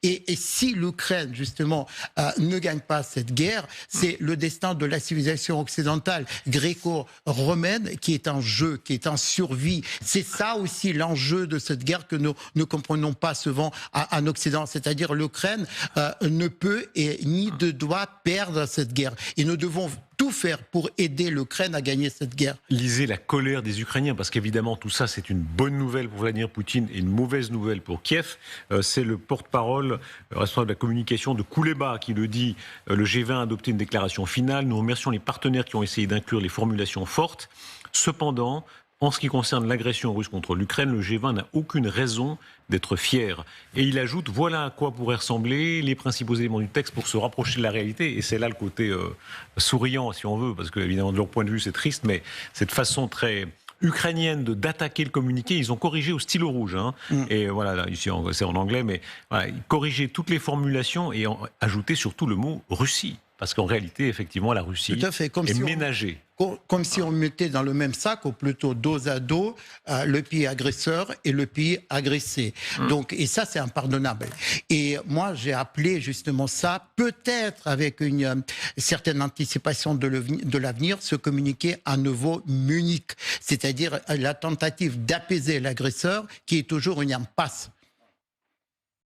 Et si l'Ukraine, justement, ne gagne pas cette guerre, c'est le destin de la civilisation occidentale gréco-romaine qui est en jeu, qui est en survie. C'est ça aussi l'enjeu de cette guerre que nous ne comprenons pas souvent en Occident. C'est-à-dire l'Ukraine ne peut et ni ne doit perdre cette guerre. Et nous devons tout faire pour aider l'Ukraine à gagner cette guerre. Lisez la colère des Ukrainiens, parce qu'évidemment tout ça c'est une bonne nouvelle pour Vladimir Poutine et une mauvaise nouvelle pour Kiev. C'est le porte-parole, responsable de la communication de Kouleba qui le dit. Le G20 a adopté une déclaration finale. Nous remercions les partenaires qui ont essayé d'inclure les formulations fortes. Cependant, en ce qui concerne l'agression russe contre l'Ukraine, le G20 n'a aucune raison d'être fier. Et il ajoute, voilà à quoi pourraient ressembler les principaux éléments du texte pour se rapprocher de la réalité. Et c'est là le côté souriant, si on veut, parce que évidemment de leur point de vue c'est triste, mais cette façon très ukrainienne d'attaquer le communiqué, ils ont corrigé au stylo rouge. Et voilà, là, ici c'est en anglais, mais voilà, ils corrigeaient toutes les formulations et ajouté surtout le mot Russie. Parce qu'en réalité, effectivement, la Russie est ménagée. Comme si on mettait dans le même sac, ou plutôt dos à dos, le pays agresseur et le pays agressé. Donc, et ça, c'est impardonnable. Et moi, j'ai appelé justement ça, peut-être avec une certaine anticipation de l'avenir, se communiquer un nouveau Munich. C'est-à-dire la tentative d'apaiser l'agresseur, qui est toujours une impasse.